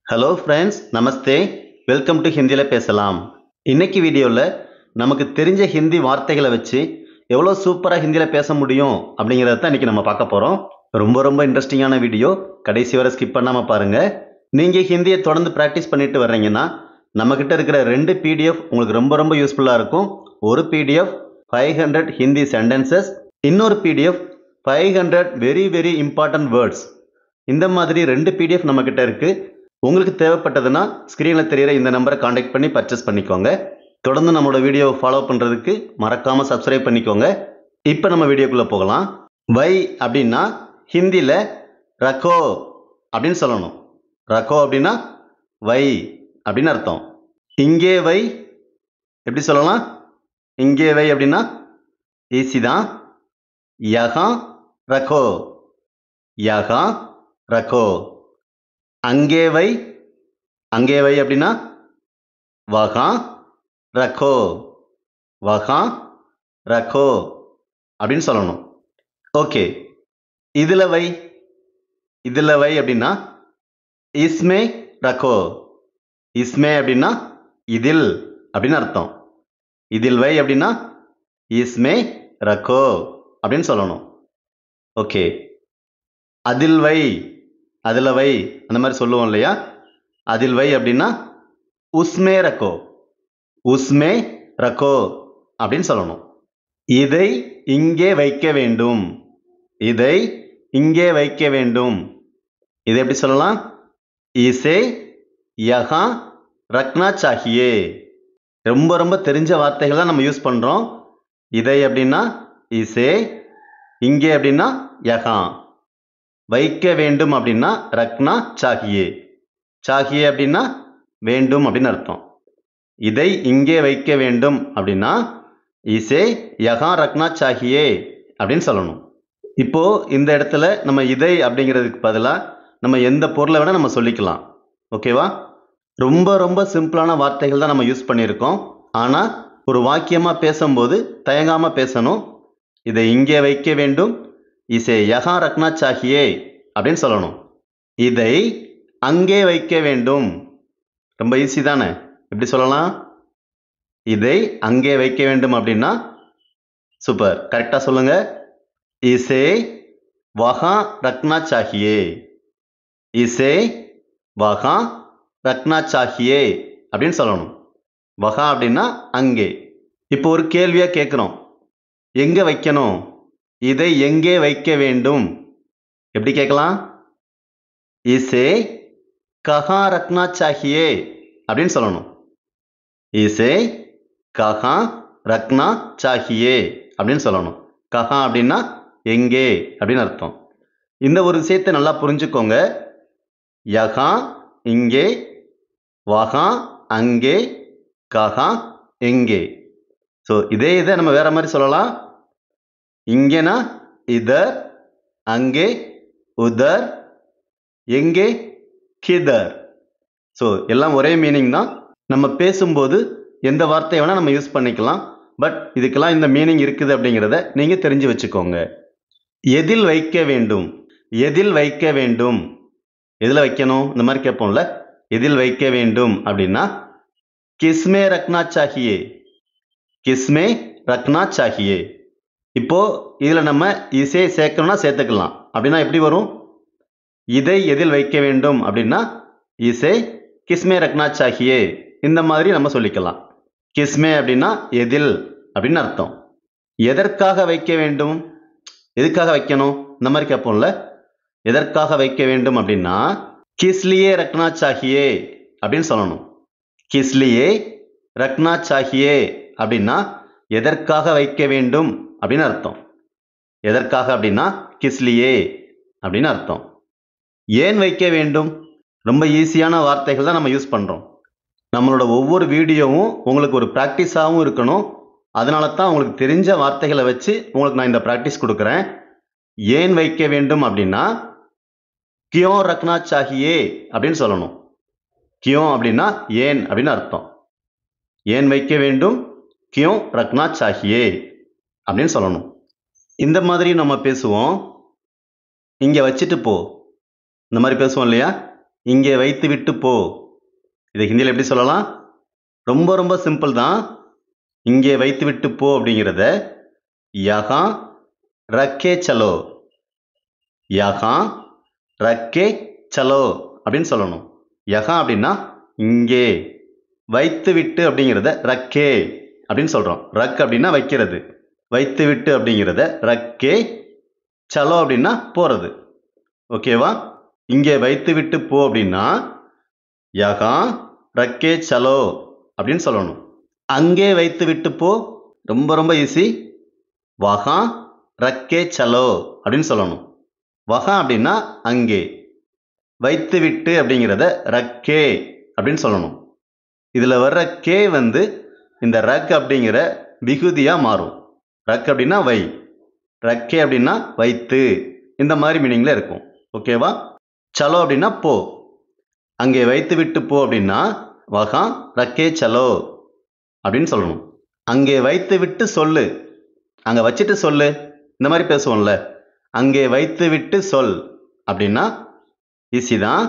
Hello friends, Namaste. Welcome to ஹிந்தியில் பேசலாம். இன்னைக்கு வீடியோவில் நமக்கு தெரிஞ்ச ஹிந்தி வார்த்தைகளை வச்சு எவ்வளோ சூப்பராக ஹிந்தியில் பேச முடியும் அப்படிங்கிறத தான் இன்றைக்கி நம்ம பார்க்க போகிறோம். ரொம்ப இன்ட்ரெஸ்டிங்கான வீடியோ, கடைசி வரை ஸ்கிப் பண்ணாமல் பாருங்கள். நீங்கள் ஹிந்தியை தொடர்ந்து ப்ராக்டிஸ் பண்ணிட்டு வர்றீங்கன்னா நம்மக்கிட்ட இருக்கிற 2 PDF உங்களுக்கு ரொம்ப யூஸ்ஃபுல்லாக இருக்கும். ஒரு PDF 500 ஹிந்தி சென்டென்சஸ், இன்னொரு PDF 500 வெரி இம்பார்ட்டன்ட் வேர்ட்ஸ். இந்த மாதிரி 2 PDF நம்மக்கிட்ட இருக்குது. உங்களுக்கு தேவைப்பட்டதுன்னா ஸ்க்ரீனில் தெரிகிற இந்த நம்பரை காண்டாக்ட் பண்ணி பர்ச்சேஸ் பண்ணிக்கோங்க. தொடர்ந்து நம்மளோட வீடியோவை ஃபாலோ பண்ணுறதுக்கு மறக்காமல் சப்ஸ்கிரைப் பண்ணிக்கோங்க. இப்போ நம்ம வீடியோக்குள்ளே போகலாம். வை அப்படின்னா ஹிந்தியில் ரக்கோ அப்படின்னு சொல்லணும். ரக்கோ அப்படின்னா வை அப்படின்னு அர்த்தம். இங்கே வை எப்படி சொல்லலாம்? இங்கே வை அப்படின்னா ஈஸி தான். யஹா ரக்கோ, யஹா ரக்கோ. அங்கே வை, அங்கே வை அப்படின்னா வஹா ரக்கோ, வஹா ரக்கோ அப்படின்னு சொல்லணும். ஓகே, இதில் வை, இதில் வை அப்படின்னா இஸ்மே ரக்கோ. இஸ்மே அப்படின்னா இதில் அப்படின்னு அர்த்தம். இதில் வை அப்படின்னா இஸ்மே ரக்கோ அப்படின்னு சொல்லணும். ஓகே, அதில் வை, அதில் வை அந்த மாதிரி சொல்லுவோம் இல்லையா? அதில் வை அப்படின்னா உஸ்மே ரக்கோ, உஸ்மே ரக்கோ அப்படின்னு சொல்லணும். இதை இங்கே வைக்க வேண்டும், இதை இங்கே வைக்க வேண்டும். இதை எப்படி சொல்லலாம்? இசே யஹா ரக்னா சாஹியே. ரொம்ப தெரிஞ்ச வார்த்தைகள் தான் நம்ம யூஸ் பண்ணுறோம். இதை அப்படின்னா இசே, இங்கே அப்படின்னா யஹா. வைக்க வேண்டும் அப்படின்னா ரக்னா சாஹியே, சாஹியே அப்படின்னா வேண்டும் அப்படின்னு அர்த்தம். இதை இங்கே வைக்க வேண்டும் அப்படின்னா இசே யஹா ரக்னா சாஹியே அப்படின்னு சொல்லணும். இப்போ இந்த இடத்துல நம்ம இதை அப்படிங்கிறதுக்கு பதிலாக நம்ம எந்த பொருளை வேணால் நம்ம சொல்லிக்கலாம். ஓகேவா? ரொம்ப சிம்பிளான வார்த்தைகள் தான் நம்ம யூஸ் பண்ணியிருக்கோம். ஆனால் ஒரு வாக்கியமாக பேசும்போது தயங்காமல் பேசணும். இதை இங்கே வைக்க வேண்டும், இசே யஹா ரக்னா சாஹியே அப்படின்னு சொல்லணும். இதை அங்கே வைக்க வேண்டும். ரொம்ப ஈஸி தானே? எப்படி சொல்லலாம்? இதை அங்கே வைக்க வேண்டும் அப்படின்னா சூப்பர், கரெக்டாக சொல்லுங்க. இசே வஹா ரக்னா சாஹியே, இசே வஹா ரக்னா சாஹியே அப்படின்னு சொல்லணும். வஹா அப்படின்னா அங்கே. இப்போ ஒரு கேள்வியாக கேட்குறோம், எங்கே வைக்கணும்? இதை எங்கே வைக்க வேண்டும்? எப்படி கேட்கலாம்? இசே கஹா ரக்னா சாஹியே அப்படின்னு சொல்லணும். இசே கஹா ரக்னா சாஹியே அப்படின்னு சொல்லணும். கஹா அப்படின்னா எங்கே அப்படின்னு அர்த்தம். இந்த ஒரு விஷயத்தை நல்லா புரிஞ்சுக்கோங்க. யஹா இங்கே, வஹா அங்கே, கஹா எங்கே. ஸோ இதை நம்ம வேற மாதிரி சொல்லலாம். இங்கேனா இதர், அங்கே உதர், எங்கே கிதர். ஸோ எல்லாம் ஒரே மீனிங் தான். நம்ம பேசும்போது எந்த வார்த்தையை வேணால் நம்ம யூஸ் பண்ணிக்கலாம். பட் இதுக்கெல்லாம் இந்த மீனிங் இருக்குது அப்படிங்கிறத நீங்கள் தெரிஞ்சு வச்சுக்கோங்க. எதில் வைக்க வேண்டும், எதில் வைக்க வேண்டும், எதில் வைக்கணும் இந்த மாதிரி கேட்போம்ல. எதில் வைக்க வேண்டும் அப்படின்னா கிஸ்மே ரக்னா சாஹியே, கிஸ்மே ரக்னா சாஹியே. இப்போ இதில் நம்ம இசை சேர்க்கணும்னா சேர்த்துக்கலாம். அப்படின்னா எப்படி வரும்? இதை எதில் வைக்க வேண்டும் அப்படின்னா இசை கிஸ்மே ரக்னா சாஹியே. இந்த மாதிரி நம்ம சொல்லிக்கலாம். கிஸ்மே அப்படின்னா எதில் அப்படின்னு அர்த்தம். எதற்காக வைக்க வேண்டும், எதுக்காக வைக்கணும் இந்த மாதிரி கேட்போம்ல. எதற்காக வைக்க வேண்டும் அப்படின்னா கிஸ்லியே ரக்னா சாஹியே அப்படின்னு சொல்லணும். கிஸ்லியே ரக்னா சாஹியே அப்படின்னா எதற்காக வைக்க வேண்டும் அப்படின்னு அர்த்தம். எதற்காக அப்படின்னா கிஸ்லியே அப்படின்னு அர்த்தம். ஏன் வைக்க வேண்டும்? ரொம்ப ஈஸியான வார்த்தைகள் தான் நம்ம யூஸ் பண்ணுறோம். நம்மளோட ஒவ்வொரு வீடியோவும் உங்களுக்கு ஒரு ப்ராக்டிஸாகவும் இருக்கணும். அதனால தான் உங்களுக்கு தெரிஞ்ச வார்த்தைகளை வச்சு உங்களுக்கு நான் இந்த ப்ராக்டிஸ் கொடுக்குறேன். ஏன் வைக்க வேண்டும் அப்படின்னா கியோ ரக்னா சாஹியே அப்படின்னு சொல்லணும். கியோ அப்படின்னா ஏன் அப்படின்னு அர்த்தம். ஏன் வைக்க வேண்டும், கியோ ரக்னா சாஹியே அப்படின்னு சொல்லணும். இந்த மாதிரி நம்ம பேசுவோம். இங்கே வச்சுட்டு போ, இந்த மாதிரி பேசுவோம் இல்லையா? இங்கே வைத்து விட்டு போ. இதை ஹிந்தியில் எப்படி சொல்லலாம்? ரொம்ப ரொம்ப சிம்பிள் தான். இங்கே வைத்து விட்டு போ அப்படிங்கிறத யஹாं ரக்கே சலோ, யஹாं ரக்கே சலோ அப்படின்னு சொல்லணும். யஹாं அப்படின்னா இங்கே, வைத்து விட்டு அப்படிங்கிறத ரக்கே அப்படின்னு சொல்கிறோம். ரக் அப்படின்னா வைக்கிறது, வைத்து விட்டு அப்படிங்கிறத ரக்கே, சலோ அப்படின்னா போகிறது. ஓகேவா? இங்கே வைத்து விட்டு போ அப்படின்னா யஹாं ரக்கே சலோ அப்படின்னு சொல்லணும். அங்கே வைத்து விட்டு போ ரொம்ப ரொம்ப ஈஸி. வஹாं ரக்கே சலோ அப்படின்னு சொல்லணும். வஹாं அப்படின்னா அங்கே, வைத்து விட்டு அப்படிங்கிறத ரக்கே அப்படின்னு சொல்லணும். இதில் வர்ற கே வந்து இந்த ரக் அப்படிங்கிற விகுதியாக மாறும். ரக் அப்படின்னா வை, ரக்கே அப்படின்னா வைத்து, இந்த மாதிரி மீனிங்கில் இருக்கும். ஓகேவா? சலோ அப்படின்னா போ. அங்கே வைத்து விட்டு போ அப்படின்னா வஹாं ரக்கே சலோ அப்படின்னு சொல்லணும். அங்கே வைத்து விட்டு சொல்லு, அங்கே வச்சுட்டு சொல்லு, இந்த மாதிரி பேசுவோம்ல. அங்கே வைத்து விட்டு சொல் அப்படின்னா ஈஸி தான்.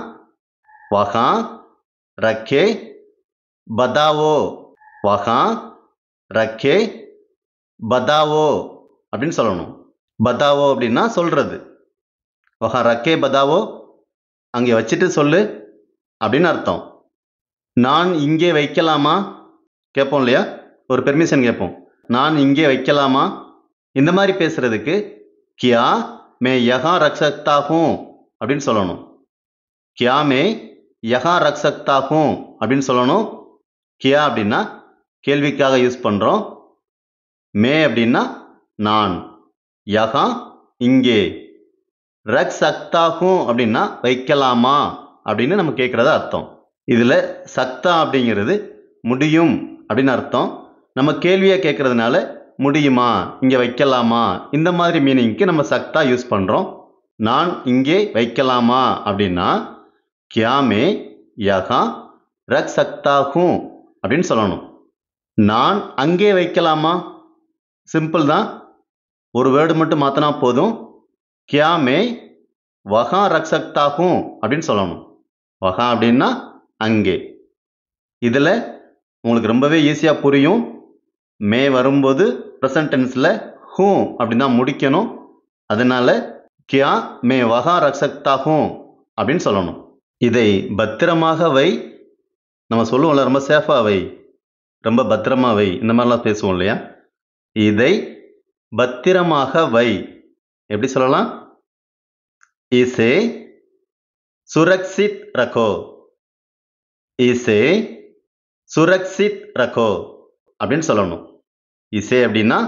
வஹாं ரக்கே பதாவோ, வஹாं ரக்கே பதாவோ அப்படின்னு சொல்லணும். பதாவோ அப்படின்னா சொல்றது. வஹாं ரக்கே பதாவோ, அங்கே வச்சுட்டு சொல்லு அப்படின்னு அர்த்தம். நான் இங்கே வைக்கலாமா கேட்போம் இல்லையா? ஒரு பெர்மிஷன் கேட்போம். நான் இங்கே வைக்கலாமா? இந்த மாதிரி பேசுறதுக்கு கியா மே யஹாं ரக் சக்தா ஹூம் அப்படின்னு சொல்லணும். கியா மே யஹாं ரக் சக்தா ஹூம் அப்படின்னு சொல்லணும். கியா அப்படின்னா கேள்விக்காக யூஸ் பண்ணுறோம். மே அப்படின்னா நான், யஹாं இங்கே, ரக் சக்தா ஹூம் அப்படின்னா வைக்கலாமா அப்படின்னு நம்ம கேட்குறத அர்த்தம். இதில் சக்தா அப்படிங்கிறது முடியும் அப்படின்னு அர்த்தம். நம்ம கேள்வியாக கேட்குறதுனால முடியுமா, இங்கே வைக்கலாமா, இந்த மாதிரி மீனிங்க்கு நம்ம சக்தா யூஸ் பண்ணுறோம். நான் இங்கே வைக்கலாமா அப்படின்னா கியா மே யஹாं ரக் சக்தா ஹூம் அப்படின்னு சொல்லணும். நான் அங்கே வைக்கலாமா, சிம்பிள் தான். ஒரு வேர்டு மட்டும் மாற்றினா போதும். கியா மே வஹாं ரக் சக்தா ஹூம் அப்படின்னு சொல்லணும். வஹாं அப்படின்னா அங்கே. இதில் உங்களுக்கு ரொம்பவே ஈஸியாக புரியும். மே வரும்போது ப்ரெசன்ட் டென்ஸில் ஹூம் அப்படின்னா முடிக்கணும். அதனால கியா மே வஹாं ரக் சக்தா ஹூம் அப்படின்னு சொல்லணும். இதை பத்திரமாக வை, நம்ம சொல்லுவோம்ல, ரொம்ப சேஃபாக வை, ரொம்ப பத்திரமா வை, இந்த மாதிரிலாம் பேசுவோம் இல்லையா? இதை பத்திரமாக வை எப்படி சொல்லலாம்? இசே சுரக்ஷித் ரக்கோ, இசே சுரக்ஷித் ரக்கோ அப்படின்னு சொல்லணும். இசே அப்படின்னா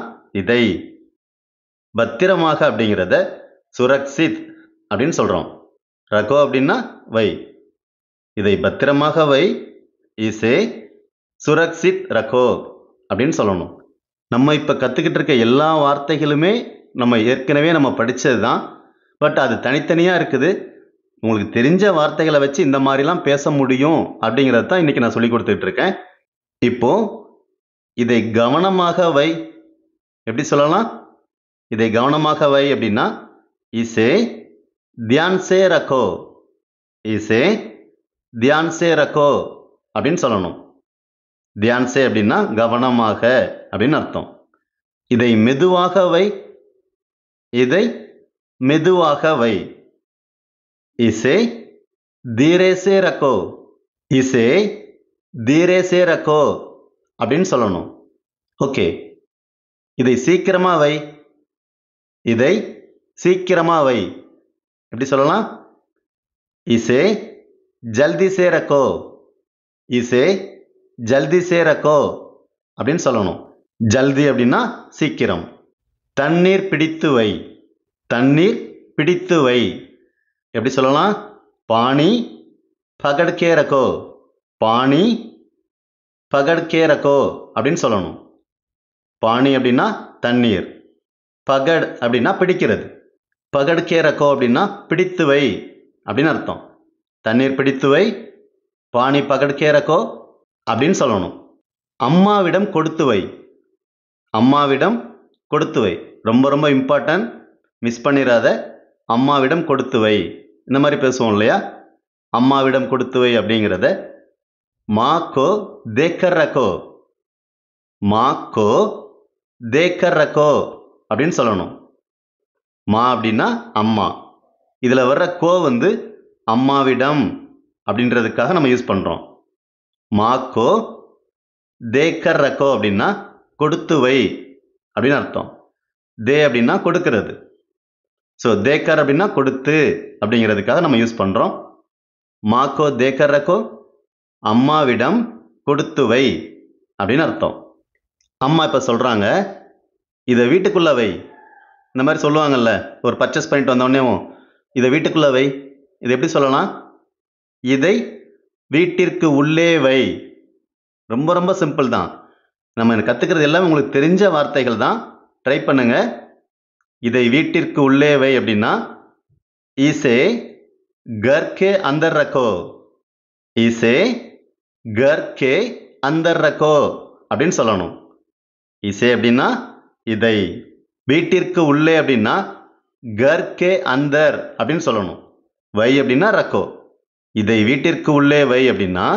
இதை, பத்திரமாக அப்படிங்கிறத சுரக்ஷித் அப்படின்னு சொல்கிறோம். ரக்கோ அப்படின்னா வை, இதை பத்திரமாக வை, இசே சுரக்ஷித் ரக்கோ அப்படின்னு சொல்லணும். நம்ம இப்போ கற்றுக்கிட்டு இருக்க எல்லா வார்த்தைகளுமே நம்ம ஏற்கனவே நம்ம படித்தது தான். பட் அது தனித்தனியாக இருக்குது. உங்களுக்கு தெரிஞ்ச வார்த்தைகளை வச்சு இந்த மாதிரிலாம் பேச முடியும் அப்படிங்கிறது தான் இன்றைக்கி நான் சொல்லி கொடுத்துட்டு இருக்கேன். இப்போது இதை கவனமாக வை எப்படி சொல்லலாம்? இதை கவனமாக வை அப்படின்னா இசே தியான் சே ரக்கோ, இசே தியான் சே ரக்கோ அப்படின்னு சொல்லணும். தியான் சே அப்படின்னா கவனமாக அப்படின்னு அர்த்தம். இதை மெதுவாக வை, இதை மெதுவாக வை. இசே தீரே சே ரக்கோ, இசே தீரே சே ரக்கோ அப்படின்னு சொல்லணும். ஓகே, இதை சீக்கிரமா வை, இதை சீக்கிரமா வை எப்படி சொல்லலாம்? இசே ஜல்தி சே ரக்கோ, இசே ஜல்தி சே ரக்கோ அப்படின்னு சொல்லணும். ஜல்தி அப்படின்னா சீக்கிரம். தண்ணீர் பிடித்து வை, தண்ணீர் பிடித்து வை எப்படி சொல்லலாம்? பானி பகட் கே ரக்கோ, பானி பகட் கே ரக்கோ அப்படின்னு சொல்லணும். பானி அப்படின்னா தண்ணீர், பகட் அப்படின்னா பிடிக்கிறது, பகட் கே ரக்கோ அப்படின்னா பிடித்து வை அப்படின்னு அர்த்தம். தண்ணீர் பிடித்து வை, பானி பகட் கே ரக்கோ அப்படின்னு சொல்லணும். அம்மாவிடம் கொடுத்து வை, அம்மாவிடம் கொடுத்து வை ரொம்ப ரொம்ப இம்பார்ட்டன்ட், மிஸ் பண்ணிடாத. அம்மாவிடம் கொடுத்து வை இந்த மாதிரி பேசுவோம் இல்லையா? அம்மாவிடம் கொடுத்து வை அப்படிங்கிறத மாக்கோ தேக்கர் ரக்கோ, மாக்கோ தேக்கர் ரக்கோ அப்படின்னு சொல்லணும். மா அப்படின்னா அம்மா. இதில் வர்ற கோ வந்து அம்மாவிடம் அப்படின்றதுக்காக நம்ம யூஸ் பண்ணுறோம். மாக்கோ தேக்கர் ரக்கோ அப்படின்னா கொடுத்து வை அப்படின்னு அர்த்தம். தே அப்படின்னா கொடுக்கிறது. ஸோ தேக்கர் அப்படின்னா கொடுத்து அப்படிங்கிறதுக்காக நம்ம யூஸ் பண்ணுறோம். மாக்கோ தேக்கர் ரக்கோ, அம்மாவிடம் கொடுத்து வை அப்படின்னு அர்த்தம். அம்மா இப்போ சொல்கிறாங்க, இதை வீட்டுக்குள்ளே வை. இந்த மாதிரி சொல்லுவாங்கல்ல, ஒரு பர்ச்சேஸ் பண்ணிட்டு வந்தோடனே இதை வீட்டுக்குள்ளே வை. இது எப்படி சொல்லலாம்? இதை வீட்டிற்கு உள்ளே வை. ரொம்ப ரொம்ப சிம்பிள் தான். நம்ம கற்றுக்கிறது எல்லாமே உங்களுக்கு தெரிஞ்ச வார்த்தைகள் தான். ட்ரை பண்ணுங்க. இதை வீட்டிற்கு உள்ளே வை அப்படின்னா இசே கர் கே அந்தர் ரக்கோ, இசே கர் கே அந்தர் ரக்கோ அப்படின்னு சொல்லணும். இசே அப்படின்னா இதை, வீட்டிற்கு உள்ளே அப்படின்னா கர் கே அந்தர் அப்படின்னு சொல்லணும். வை அப்படின்னா ரக்கோ. இதை வீட்டிற்கு உள்ளே வை அப்படின்னா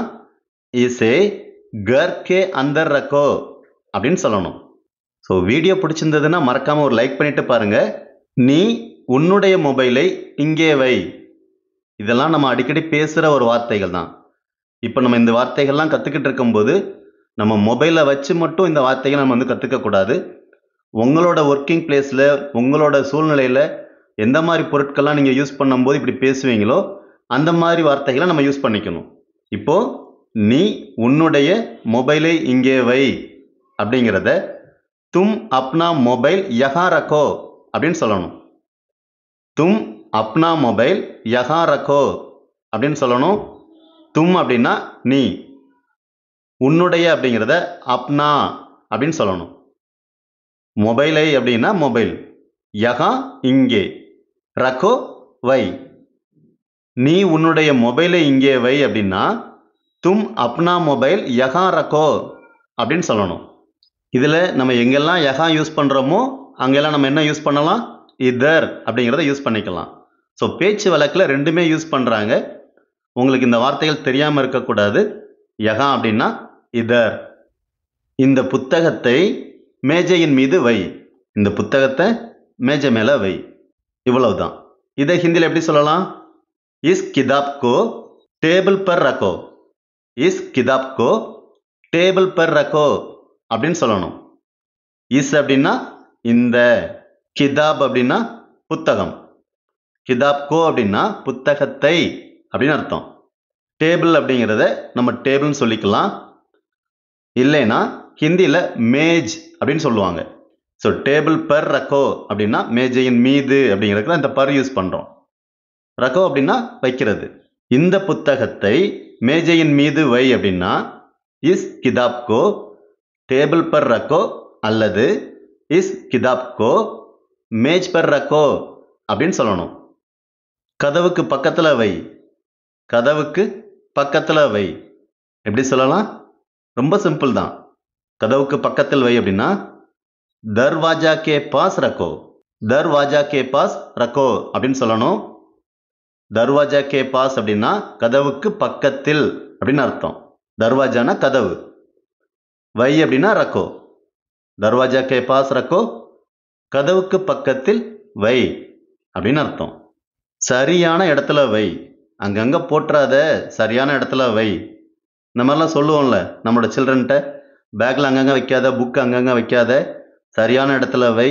இசே கர் கே அந்தர் ரக்கோ அப்படின்னு சொல்லணும். ஸோ வீடியோ பிடிச்சிருந்ததுன்னா மறக்காமல் ஒரு லைக் பண்ணிட்டு பாருங்க. நீ உன்னுடைய மொபைலை இங்கே வை. இதெல்லாம் நம்ம அடிக்கடி பேசுகிற ஒரு வார்த்தைகள் தான். இப்போ நம்ம இந்த வார்த்தைகள்லாம் கற்றுக்கிட்டு இருக்கும்போது நம்ம மொபைலை வச்சு மட்டும் இந்த வார்த்தைகளை நம்ம வந்து கற்றுக்கக்கூடாது. உங்களோட ஒர்க்கிங் பிளேஸில், உங்களோட சூழ்நிலையில் எந்த மாதிரி பொருட்கள்லாம் நீங்கள் யூஸ் பண்ணும்போது இப்படி பேசுவீங்களோ அந்த மாதிரி வார்த்தைகளை நம்ம யூஸ் பண்ணிக்கணும். இப்போது நீ உன்னுடைய மொபைலை இங்கே வை அப்படிங்கிறத தும் அப்னா மொபைல் யஹா ரக்கோ அப்படின்னு சொல்லணும். தும் அப்னா மொபைல் யஹா ரக்கோ அப்படின்னு சொல்லணும். தும் அப்படின்னா நீ, உன்னுடைய அப்படிங்கிறத அப்னா அப்படின்னு சொல்லணும். மொபைலை அப்படின்னா மொபைல், யஹா இங்கே, ரக்கோ வை. நீ உன்னுடைய மொபைலை இங்கே வை அப்படின்னா தும் அப்னா மொபைல் யஹா ரக்கோ அப்படின்னு சொல்லணும். இதில் நம்ம எங்கெல்லாம் யஹா யூஸ் பண்ணுறோமோ அங்கெல்லாம் நம்ம என்ன யூஸ் பண்ணலாம்? இதர் அப்படிங்கிறத யூஸ் பண்ணிக்கலாம். ஸோ பேச்சு வழக்கில் ரெண்டுமே யூஸ் பண்ணுறாங்க. உங்களுக்கு இந்த வார்த்தைகள் தெரியாமல் இருக்கக்கூடாது. யஹா அப்படின்னா இதர். இந்த புத்தகத்தை மேஜையின் மீது வை. இந்த புத்தகத்தை மேஜை மேலே வை. இவ்வளவுதான். இதை ஹிந்தியில் எப்படி சொல்லலாம்? இஸ் கிதாப் கோ டேபிள் பர் ரக்கோ, இஸ் கிதாப் கோ டேபிள் பர் ரக்கோ அப்படின்னு சொல்லணும். இஸ் அப்படின்னா இந்த, கிதாப் அப்படின்னா புத்தகம், கிதாப் கோ அப்படின்னா புத்தகத்தை அப்படின்னு அர்த்தம். டேபிள் அப்படிங்கிறத நம்ம டேபிள்னு சொல்லிக்கலாம். இல்லைன்னா ஹிந்தியில் மேஜ் அப்படின்னு சொல்லுவாங்க. ஸோ டேபிள் பர் ரக்கோ அப்படின்னா மேஜையின் மீது அப்படிங்கிறதுக்கு இந்த பர் யூஸ் பண்ணுறோம். ரக்கோ அப்படின்னா வைக்கிறது. இந்த புத்தகத்தை மேஜையின் மீது வை அப்படின்னா இஸ் கிதாப் கோ டேபிள் பர் ரக்கோ அல்லது இஸ் கிதாப் கோ மேஜ் பர் ரக்கோ அப்படின்னு சொல்லணும். கதவுக்கு பக்கத்தில் வை, கதவுக்கு பக்கத்தில் வை எப்படி சொல்லலாம்? ரொம்ப சிம்பிள் தான். கதவுக்கு பக்கத்தில் வை அப்படின்னா தர்வாஜா கே பாஸ் ரக்கோ, தர்வாஜா கே பாஸ் ரக்கோ அப்படின்னு சொல்லணும். தர்வாஜா கே பாஸ் அப்படின்னா கதவுக்கு பக்கத்தில் அப்படின்னு அர்த்தம். தர்வாஜானா கதவு, வை அப்படின்னா ரக்கோ. தர்வாஜா கே பாஸ் ரக்கோ, கதவுக்கு பக்கத்தில் வை அப்படின்னு அர்த்தம். சரியான இடத்துல வை, அங்கங்கே போட்டுறாத, சரியான இடத்துல வை. இந்த மாதிரிலாம் சொல்லுவோம்ல நம்மளோட சில்ட்ரன்ட்ட, பேக்கில் அங்கங்கே வைக்காத, புக்கு அங்கங்கே வைக்காத, சரியான இடத்துல வை.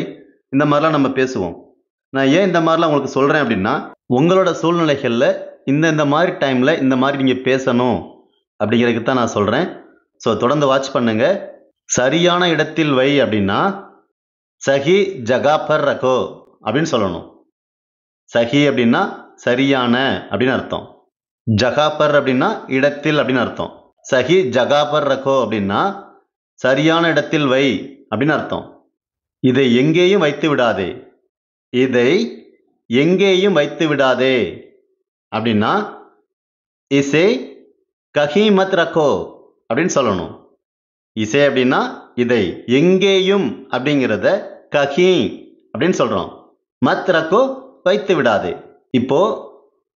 இந்த மாதிரிலாம் நம்ம பேசுவோம். நான் ஏன் இந்த மாதிரிலாம் உங்களுக்கு சொல்கிறேன் அப்படின்னா, உங்களோட சூழ்நிலைகளில் இந்த மாதிரி டைமில் இந்த மாதிரி நீங்கள் பேசணும் அப்படிங்கிறதுக்கு தான் நான் சொல்கிறேன். ஸோ தொடர்ந்து வாட்ச் பண்ணுங்கள். சரியான இடத்தில் வை அப்படின்னா சஹி ஜகா பர் ரக்கோ அப்படின்னு சொல்லணும். சஹி அப்படின்னா சரியான அப்படின்னு அர்த்தம். ஜகா பர் அப்படின்னா இடத்தில் அப்படின்னு அர்த்தம். சஹி ஜகா பர் ரக்கோ அப்படின்னா சரியான இடத்தில் வை அப்படின்னு அர்த்தம். இதை எங்கேயும் வைத்து விடாதே, இதை எங்கேயும் வைத்து விடாதே அப்படின்னா இசே கஹி மத் ரக்கோ அப்படின்னு சொல்லணும். இசை அப்படின்னா இதை, எங்கேயும் அப்படிங்கிறத கஹி அப்படின்னு சொல்கிறோம். மத் ரக்கோ வைத்து விடாதே. இப்போ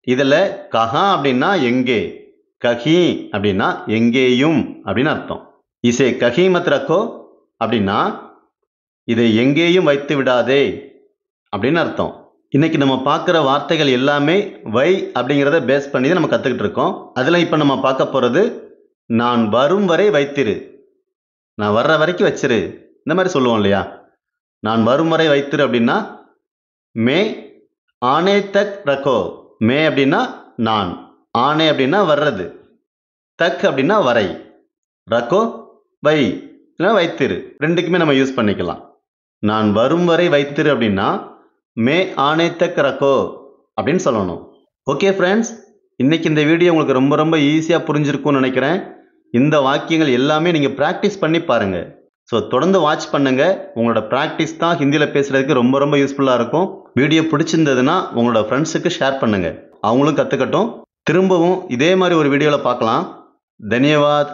இதில் கஹா அப்படின்னா எங்கே, கஹி அப்படின்னா எங்கேயும் அப்படின்னு அர்த்தம். இசே கஹி மத் ரக்கோ அப்படின்னா இதை எங்கேயும் வைத்து விடாதே அப்படின்னு அர்த்தம். இன்னைக்கு நம்ம பார்க்குற வார்த்தைகள் எல்லாமே வை அப்படிங்கிறத பேஸ் பண்ணி தான் நம்ம கற்றுக்கிட்டு இருக்கோம். அதில் இப்போ நம்ம பார்க்க போகிறது நான் வரும் வரை வைத்திரு, நான் வர்ற வரைக்கும் வச்சிரு, இந்த மாதிரி சொல்லுவோம் இல்லையா. நான் வரும் வரை வைத்திரு அப்படின்னா மே ஆனே தக் ரக்கோ. மே அப்படின்னா நான், ஆனே அப்படின்னா வர்றது, தக் அப்படின்னா வரை, ரக்கோ வை வைத்திரு, ரெண்டுக்குமே நம்ம யூஸ் பண்ணிக்கலாம். நான் வரும் வரை வைத்திரு அப்படின்னா மே ஆனே தக் ரக்கோ அப்படின்னு சொல்லணும். ஓகே ஃப்ரெண்ட்ஸ், இன்னைக்கு இந்த வீடியோ உங்களுக்கு ரொம்ப ரொம்ப ஈஸியாக புரிஞ்சிருக்கும்னு நினைக்கிறேன். இந்த வாக்கியங்கள் எல்லாமே நீங்கள் ப்ராக்டிஸ் பண்ணி பாருங்கள். ஸோ தொடர்ந்து வாட்ச் பண்ணுங்கள். உங்களோட ப்ராக்டிஸ் தான் ஹிந்தியில் பேசுகிறதுக்கு ரொம்ப ரொம்ப யூஸ்ஃபுல்லாக இருக்கும். வீடியோ பிடிச்சிருந்ததுன்னா உங்களோட ஃப்ரெண்ட்ஸுக்கு ஷேர் பண்ணுங்கள், அவங்களும் கற்றுக்கட்டும். திரும்பவும் இதே மாதிரி ஒரு வீடியோவில் பார்க்கலாம். தன்யவாத்.